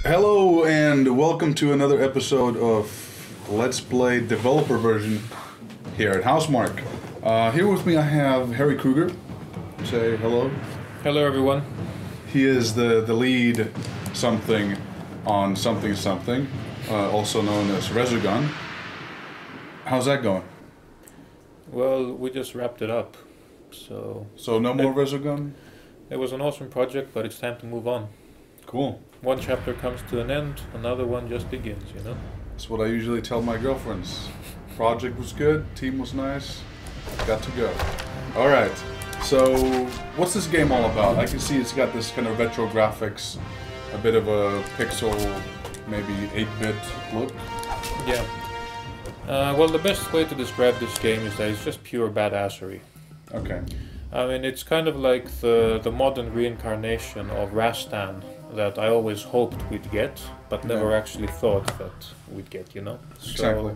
Hello and welcome to another episode of Let's Play Developer Version here at Housemarque. Here with me I have Harry Krueger. Say hello. Hello everyone. He is the lead something on something something, also known as Resogun. How's that going? Well, we just wrapped it up, so... So no more Resogun? It was an awesome project, but it's time to move on. Cool. One chapter comes to an end, another one just begins, you know? That's what I usually tell my girlfriends. Project was good, team was nice, got to go. Alright, so what's this game all about? I can see it's got this kind of retro graphics, a bit of a pixel, maybe 8-bit look. Yeah. Well, the best way to describe this game is that it's just pure badassery. Okay. I mean, it's kind of like the modern reincarnation of Rastan that I always hoped we'd get, but never actually thought that we'd get, you know? Exactly.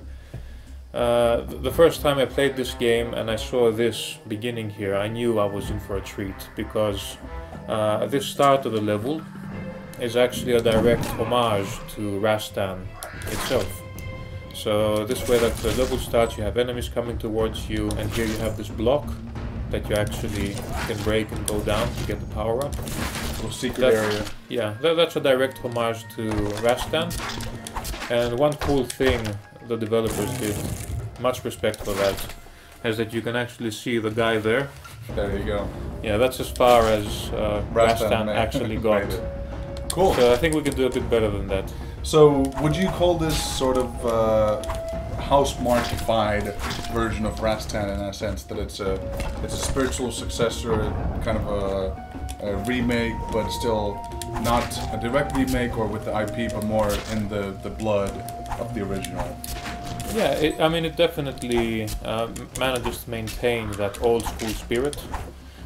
So, the first time I played this game and I saw this beginning here, I knew I was in for a treat, because this start of the level is actually a direct homage to Rastan itself. So this way that the level starts, you have enemies coming towards you, and here you have this block that you actually can break and go down to get the power up. Little secret area. Yeah, that's a direct homage to Rastan. And one cool thing the developers did, much respect for that, is that you can actually see the guy there. There you go. Yeah, that's as far as Rastan actually got. Cool. So I think we can do a bit better than that. So would you call this sort of Housemarque-ified version of Rastan in a sense that it's a spiritual successor, kind of a remake, but still not a direct remake or with the IP, but more in the blood of the original? Yeah, I mean, it definitely manages to maintain that old school spirit,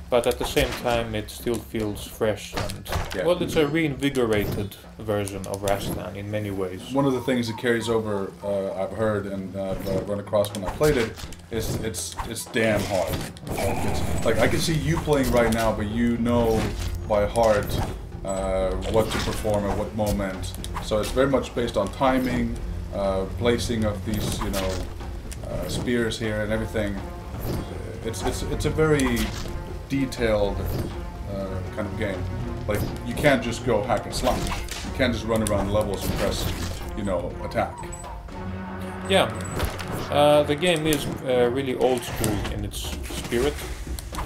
but at the same time it still feels fresh and, well, it's a reinvigorated version of Rastan in many ways. One of the things that carries over, I've heard and I've run across when I played it, is it's damn hard. Like I can see you playing right now, but you know by heart what to perform at what moment. So it's very much based on timing, placing of these, you know, spears here and everything. It's a very detailed kind of game. Like, you can't just go hack and slash. You can't just run around levels and press, you know, attack. Yeah, the game is really old school in its spirit,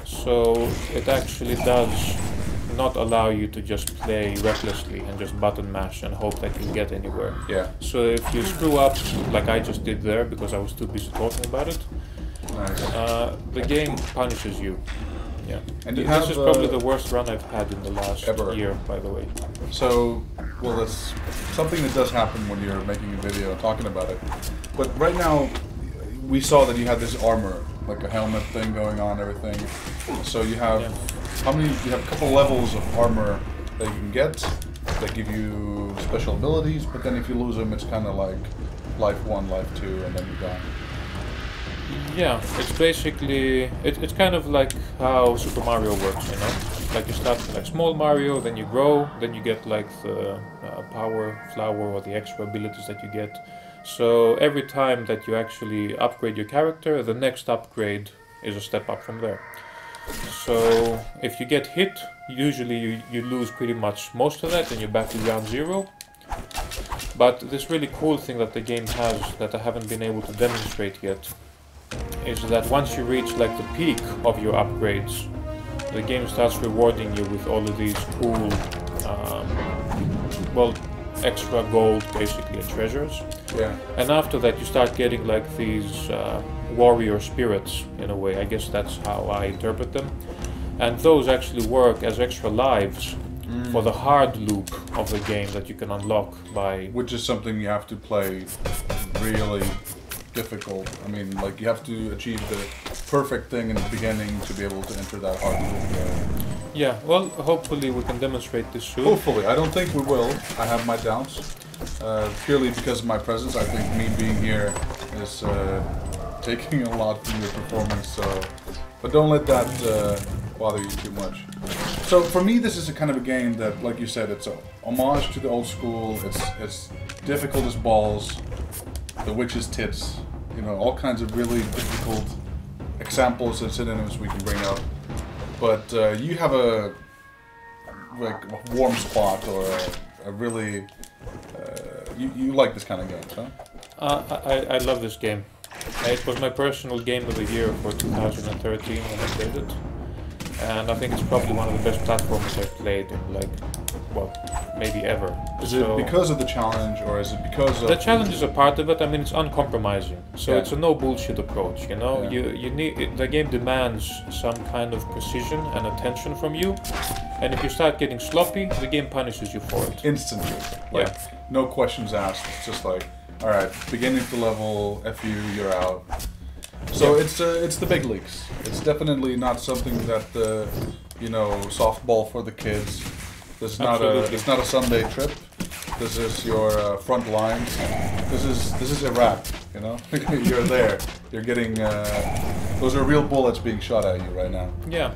so it actually does not allow you to just play recklessly and just button mash and hope that you get anywhere. Yeah. So if you screw up, like I just did there because I was too busy talking about it, nice. The game punishes you. Yeah, and this is probably the worst run I've had in the last year, by the way. So, well, that's something that does happen when you're making a video and talking about it. But right now, we saw that you had this armor, like a helmet thing going on, everything. So you have, how many, you have a couple levels of armor that you can get that give you special abilities, but then if you lose them, it's kind of like life 1, life 2, and then you're gone. Yeah, it's basically, it's kind of like how Super Mario works, you know? Like you start with like small Mario, then you grow, then you get like the power flower or the extra abilities that you get. So every time that you actually upgrade your character, the next upgrade is a step up from there. So if you get hit, usually you lose pretty much most of that and you're back to ground zero. But this really cool thing that the game has that I haven't been able to demonstrate yet is that once you reach like the peak of your upgrades, the game starts rewarding you with all of these cool, well, extra gold basically and treasures. Yeah. And after that you start getting like these warrior spirits in a way, I guess that's how I interpret them. And those actually work as extra lives for the hard loop of the game that you can unlock by... Which is something you have to play really difficult. I mean, like, you have to achieve the perfect thing in the beginning to be able to enter that hard loop. Yeah, well, hopefully we can demonstrate this soon. Hopefully. I don't think we will. I have my doubts. Purely because of my presence. I think me being here is taking a lot from your performance, so... But don't let that bother you too much. So for me, this is a kind of a game that, like you said, it's a homage to the old school. It's difficult as balls, the witch's tits, you know, all kinds of really difficult examples and synonyms we can bring up. But you have a warm spot or a really you like this kind of games, huh? I love this game. It was my personal game of the year for 2013 when I played it. And I think it's probably one of the best platformers I've played in, like, well, maybe ever. Is it because of the challenge, or is it because of... The challenge is a part of it. I mean, it's uncompromising. So Yeah. it's a no bullshit approach, you know? Yeah. You need... The game demands some kind of precision and attention from you. And if you start getting sloppy, the game punishes you for it. Instantly. Like, no questions asked. It's just like, alright, beginning of the level, F you, you're out. So it's the big leagues. It's definitely not something that you know, softball for the kids. This is not it's not a Sunday trip. This is your front lines. This is Iraq. You know, you're there. You're getting those are real bullets being shot at you right now. Yeah.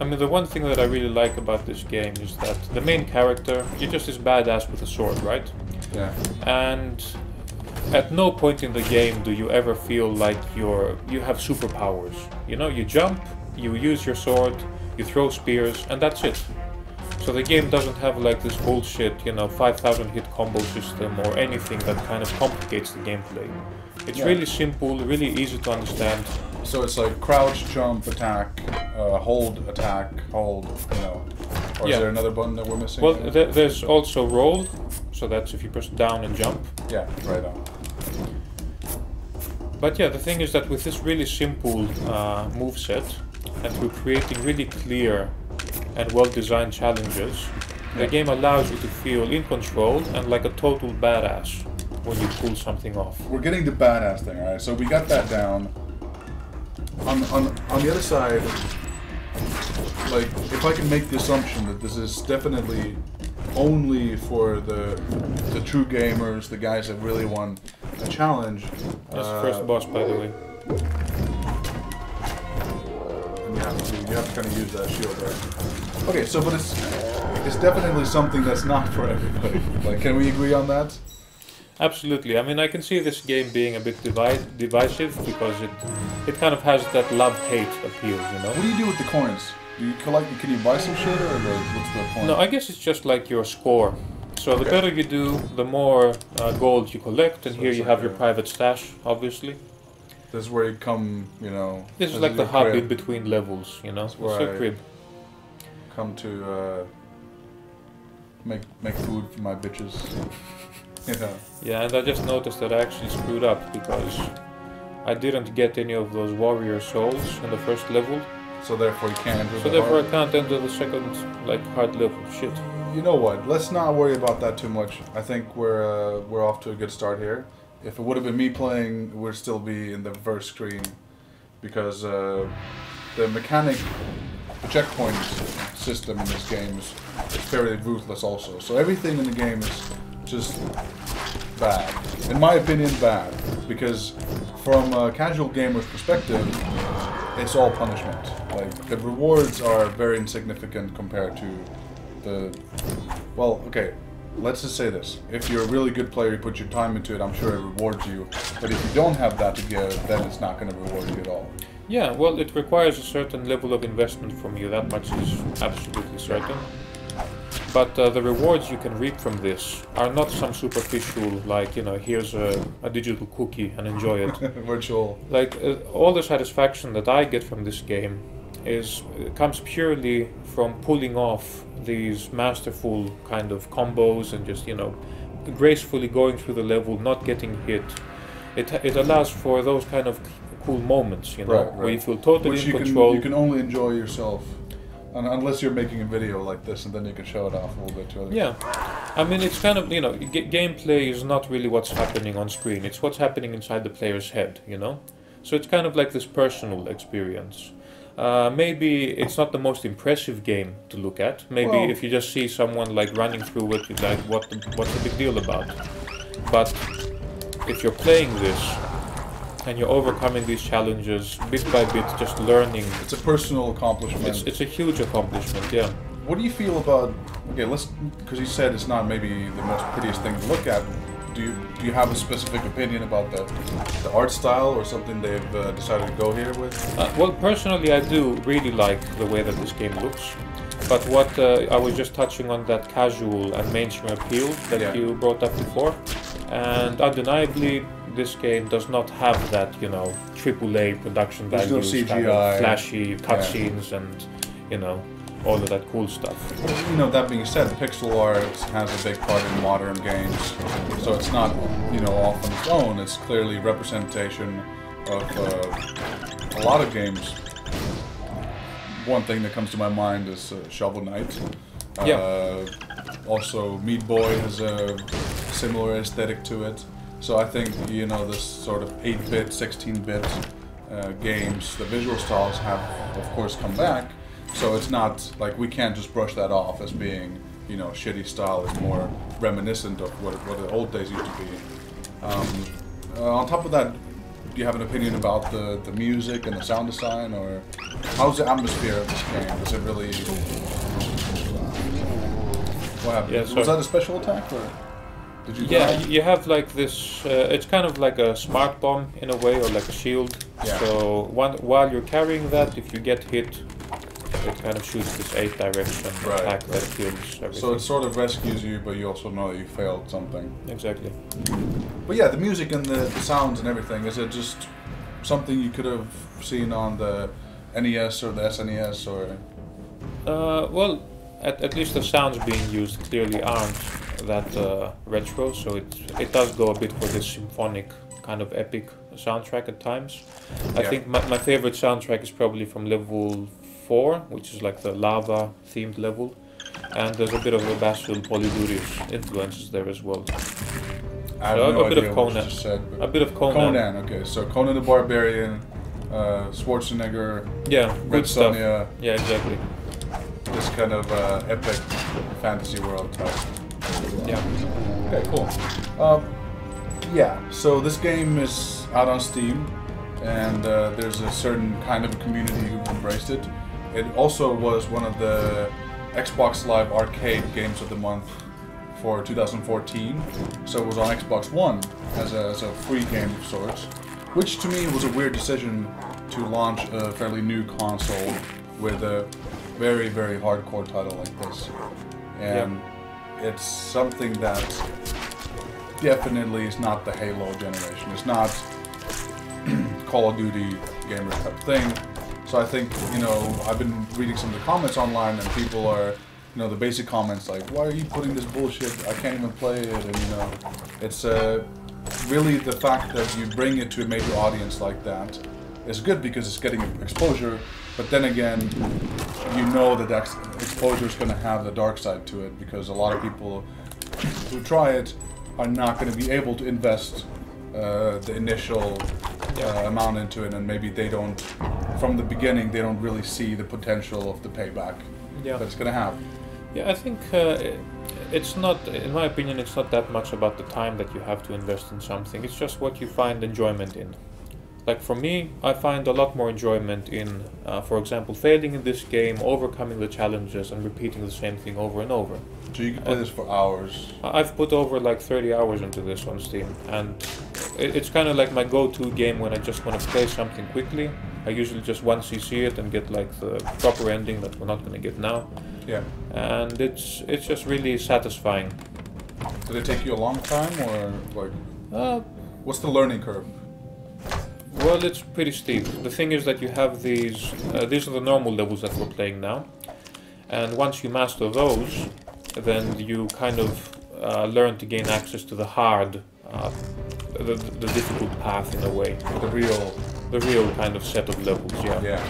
I mean, the one thing that I really like about this game is that the main character, you're just this badass with a sword, right? Yeah. And at no point in the game do you ever feel like you have superpowers. You know, you jump, you use your sword, you throw spears, and that's it. So the game doesn't have like this bullshit, you know, 5,000 hit combo system or anything that kind of complicates the gameplay. It's really simple, really easy to understand. So it's like crouch, jump, attack, hold, attack, hold, you know. Or is there another button that we're missing? Well, there's also roll, so that's if you press down and jump. Yeah, right on. But yeah, the thing is that with this really simple moveset, and through creating really clear and well-designed challenges, the game allows you to feel in control and like a total badass when you pull something off. We're getting the badass thing, alright? So we got that down. On the other side, like, if I can make the assumption that this is definitely only for the true gamers, the guys that really want a challenge. That's the first boss, by the way. And you have to kind of use that shield, right? Okay, so but it's definitely something that's not for everybody. Like, can we agree on that? Absolutely. I mean, I can see this game being a bit divisive because it kind of has that love-hate appeal, you know? What do you do with the coins? Do you collect? Can you buy some shit, or what's the point? No, I guess it's just like your score. So the better you do, the more gold you collect, and so here you have your private stash, obviously. This is where you come, you know... This is like the hub in between levels, you know? It's a crib. Come to make food for my bitches. You know. Yeah, and I just noticed that I actually screwed up because I didn't get any of those warrior souls in the first level. So therefore you can't enter So therefore I can't enter the second, like, hard level. Shit. You know what? Let's not worry about that too much. I think we're off to a good start here. If it would have been me playing, we'd still be in the first screen, because the mechanic, the checkpoint system in this game is fairly ruthless also. So everything in the game is just bad. In my opinion, bad. Because from a casual gamer's perspective, it's all punishment. Like, the rewards are very insignificant compared to the... Well, okay, let's just say this. If you're a really good player, you put your time into it, I'm sure it rewards you. But if you don't have that to give, then it's not going to reward you at all. Yeah, well, it requires a certain level of investment from you. That much is absolutely certain. But the rewards you can reap from this are not some superficial, like, you know, here's a digital cookie and enjoy it. Virtual. Like, all the satisfaction that I get from this game comes purely from pulling off these masterful kind of combos and just, you know, gracefully going through the level, not getting hit. It allows for those kind of cool moments, you know, where you feel totally in control. You can only enjoy yourself. Unless you're making a video like this, and then you can show it off a little bit to others. Yeah, I mean, it's kind of, you know, gameplay is not really what's happening on screen. It's what's happening inside the player's head, you know? So it's kind of like this personal experience. Maybe it's not the most impressive game to look at. Maybe if you just see someone like running through it, you're like, what's the big deal about? But if you're playing this, and you're overcoming these challenges bit by bit, just learning. It's a personal accomplishment. It's a huge accomplishment, yeah. what do you feel about? Okay, because you said it's not maybe the most prettiest thing to look at. Do you have a specific opinion about the art style or something they've decided to go here with? Well, personally, I do really like the way that this game looks. But what I was just touching on that casual and mainstream appeal that you brought up before, and undeniably, this game does not have that, you know, AAA production values, no CGI, kind of flashy cutscenes, and you know, all of that cool stuff. You know, that being said, pixel art has a big part in modern games, so it's not, you know, off on its own. It's clearly representation of a lot of games. One thing that comes to my mind is Shovel Knight. Also, Meat Boy has a similar aesthetic to it. So I think, you know, this sort of 8-bit, 16-bit games, the visual styles have, of course, come back. So it's not like we can't just brush that off as being, you know, shitty style. It's more reminiscent of what the old days used to be. On top of that, do you have an opinion about the music and the sound design, or how's the atmosphere of this game? Is it really... What happened? Yeah, was that a special attack, or did you Yeah, die? you have like this, it's kind of like a smart bomb in a way, or like a shield. Yeah. So while you're carrying that, if you get hit, it kind of shoots this 8-direction attack that kills everything. So it sort of rescues you, but you also know that you failed something. Exactly. But yeah, the music and the sounds and everything, is it just something you could have seen on the NES or the SNES, or...? Well, at least the sounds being used clearly aren't that retro, so it does go a bit for this symphonic kind of epic soundtrack at times. I think my favorite soundtrack is probably from level 4, which is like the lava themed level, and there's a bit of a Basil Polydourius influences there as well. I have no a bit idea of what Conan. you just said, but A bit of Conan. Conan, okay. So Conan the Barbarian, Schwarzenegger, Yeah, Red good stuff. Sonja, Yeah, exactly. this kind of epic fantasy world type. Yeah. Okay, cool. Yeah, so this game is out on Steam, and there's a certain kind of community who embraced it. It also was one of the Xbox Live Arcade Games of the Month for 2014, so it was on Xbox One as a free game of sorts, which to me was a weird decision to launch a fairly new console with a very, very hardcore title like this. And it's something that definitely is not the Halo generation. It's not Call of Duty gamer type thing. So I think, you know, I've been reading some of the comments online, and people are, you know, the basic comments like, why are you putting this bullshit? I can't even play it. And, you know, it's really the fact that you bring it to a major audience like that is good because it's getting exposure. But then again, you know that exposure is going to have the dark side to it, because a lot of people who try it are not going to be able to invest the initial amount into it, and maybe they don't, from the beginning, they don't really see the potential of the payback that it's going to have. Yeah, I think it's not, in my opinion, it's not that much about the time that you have to invest in something. It's just what you find enjoyment in. Like for me, I find a lot more enjoyment in, for example, failing in this game, overcoming the challenges, and repeating the same thing over and over. So you can play this for hours. I've put over like 30 hours into this on Steam, and it's kind of like my go-to game when I just want to play something quickly. I usually just once CC it and get like the proper ending that we're not going to get now. Yeah. And it's just really satisfying. Did it take you a long time, or like, what's the learning curve? Well, it's pretty steep. The thing is that you have these are the normal levels that we're playing now, and once you master those, then you kind of learn to gain access to the hard, the difficult path in a way. The real kind of set of levels, yeah.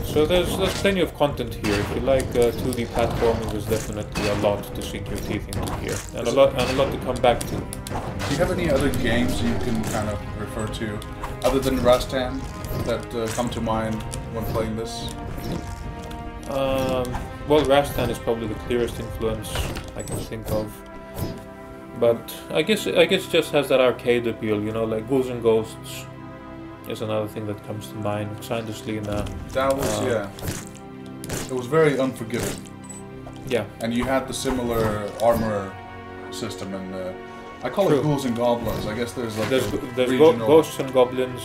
So there's plenty of content here. If you like 2D platforming, there's definitely a lot to sink your teeth into here, and a lot to come back to. Do you have any other games you can kind of refer to, other than Rastan, that come to mind when playing this? Well, Rastan is probably the clearest influence I can think of. But I guess it just has that arcade appeal, you know, like Ghouls and Ghosts is another thing that comes to mind. Xanderslina. That was it was very unforgiving. Yeah. And you had the similar armor system, and I call it ghouls and goblins. I guess there's like there's Ghosts and Goblins,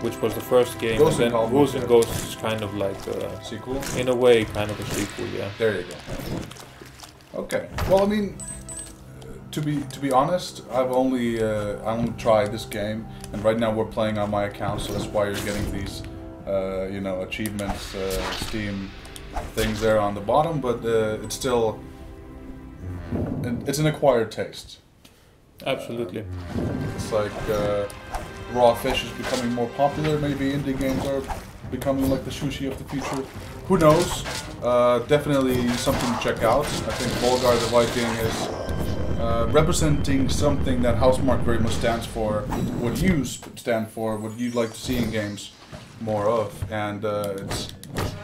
which was the first game, Ghosts and then and Ghouls and Ghosts is kind of like a sequel. In a way, kind of a sequel. Yeah. There you go. Okay. Well, I mean, to be honest, I only tried this game, and right now we're playing on my account, so that's why you're getting these, you know, achievements, Steam things there on the bottom. But it's still, it's an acquired taste. Absolutely. It's like raw fish is becoming more popular. Maybe indie games are becoming like the sushi of the future. Who knows? Definitely something to check out. I think Volgarr The Viking is representing something that Housemarque very much stands for, what you stand for, what you'd like to see in games more of, and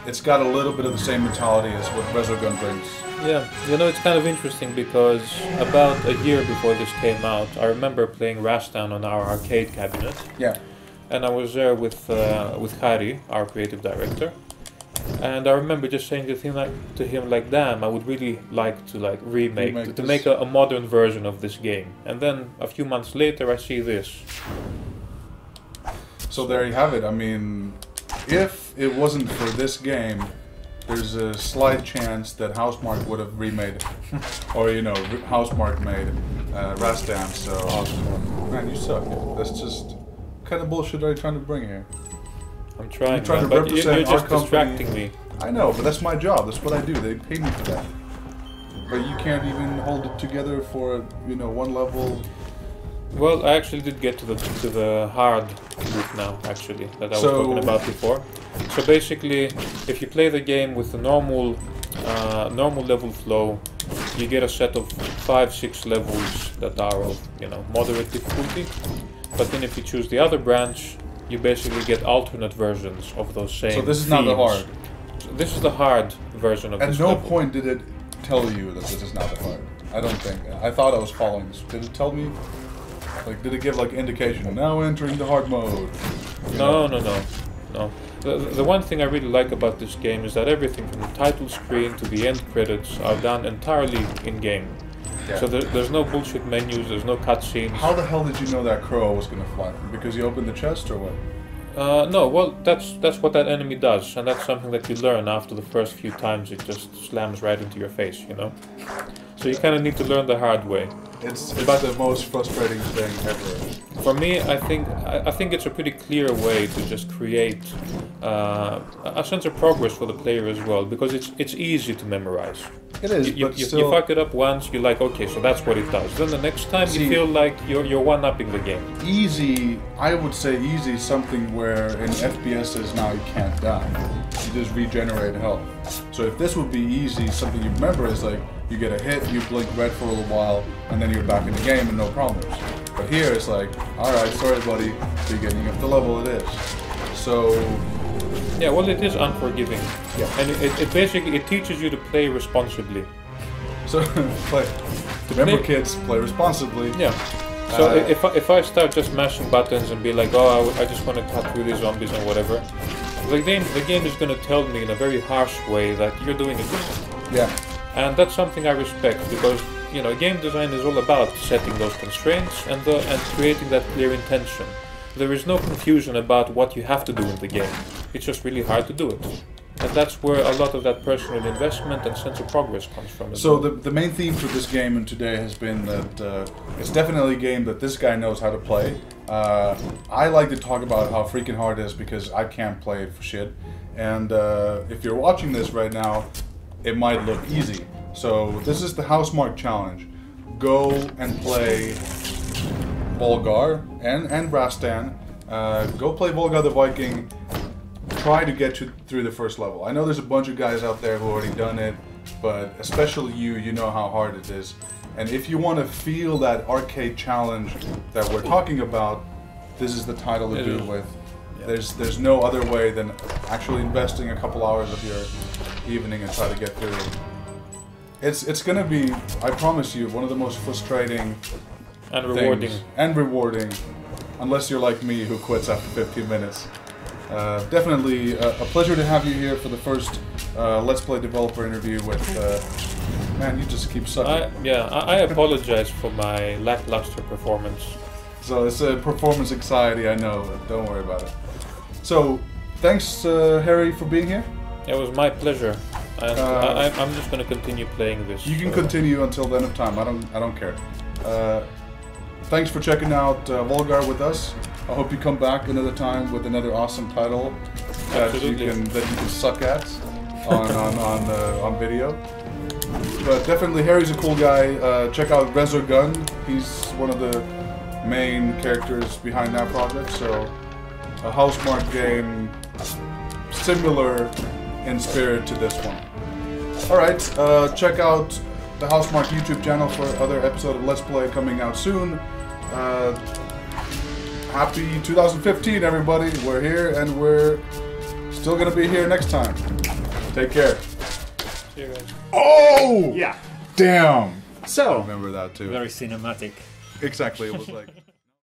it's got a little bit of the same mentality as what Resogun brings. Yeah, you know, it's kind of interesting because about a year before this came out, I remember playing Rastan on our arcade cabinet. Yeah. And I was there with Harry, our creative director, and I remember just saying to him like, "Damn, I would really like to like make a modern version of this game." And then a few months later, I see this. So there you have it. I mean, if it wasn't for this game, there's a slight chance that Housemarque would have remade, or you know, Housemarque made Rastan. So, man, you suck. That's just what kind of bullshit are you trying to bring here? I'm trying, you're trying man, to but represent you're just our distracting me. I know, but that's my job. That's what I do. They pay me for that. But you can't even hold it together for, you know, one level. Well, I actually did get to the hard loop now, actually, that I was talking about before. So basically, if you play the game with the normal level flow, you get a set of 5-6 levels that are of, you know, moderate difficulty. But then if you choose the other branch, you basically get alternate versions of those same. So this is not the hard. This is the hard version of this. At no point did it tell you that this is not the hard. I don't think. I thought I was following this. Did it tell me? Like, did it give like indication? Now entering the hard mode. No. The one thing I really like about this game is that everything from the title screen to the end credits are done entirely in game. Yeah. So there's no bullshit menus, there's no cutscenes. How the hell did you know that crow was gonna fly? Because you opened the chest or what? No, well, that's what that enemy does, and that's something that you learn after the first few times. It just slams right into your face, you know? So you kind of need to learn the hard way. It's about the most frustrating thing ever. For me, I think it's a pretty clear way to just create a sense of progress for the player as well, because it's easy to memorize. It is, you fuck it up once, you're like, okay, so that's what it does. Then the next time you feel like you're one-upping the game. Easy, I would say easy is something where in FPSs now you can't die. You just regenerate health. So if this would be easy, something you remember is like, you get a hit, you blink red for a little while, and then you're back in the game and no problems. But here it's like, alright, sorry buddy, beginning of the level it is. So... yeah, well, it is unforgiving. Yeah. And it basically teaches you to play responsibly. So, remember kids, play responsibly. Yeah. So if I start just mashing buttons and be like, oh, I just want to cut through these zombies and whatever, the game is going to tell me in a very harsh way that you're doing it wrong. Yeah. And that's something I respect, because, you know, game design is all about setting those constraints and creating that clear intention. There is no confusion about what you have to do in the game. It's just really hard to do it. And that's where a lot of that personal investment and sense of progress comes from. So the main theme for this game and today has been that it's definitely a game that this guy knows how to play. I like to talk about how freaking hard it is because I can't play it for shit. And if you're watching this right now, it might look easy. So this is the Housemarque challenge. Go and play Volgarr and Rastan. Go play Volgarr The Viking. Try to get you through the first level. I know there's a bunch of guys out there who already done it, but especially you know how hard it is. And if you want to feel that arcade challenge that we're talking about, this is the title to do it with. Yeah. There's no other way than actually investing a couple hours of your evening and try to get through it. It's gonna be, I promise you, one of the most frustrating and rewarding. And rewarding, unless you're like me who quits after 15 minutes. Definitely a pleasure to have you here for the first Let's Play developer interview with. Man, you just keep sucking. I apologize for my lackluster performance. So it's a performance anxiety, I know. Don't worry about it. So, thanks, Harry, for being here. It was my pleasure. I'm just gonna continue playing this. You can continue until the end of time. I don't care. Thanks for checking out Volgarr with us. I hope you come back another time with another awesome title that you can suck at on video. But definitely, Harry's a cool guy. Check out Resogun. He's one of the main characters behind that project. So, a Housemarque game similar in spirit to this one. Alright, check out the Housemarque YouTube channel for other episode of Let's Play coming out soon. Happy 2015, everybody. We're here and we're still gonna be here next time. Take care. See you guys. Oh! Yeah. Damn! So, I remember that too. very cinematic. Exactly, it was like...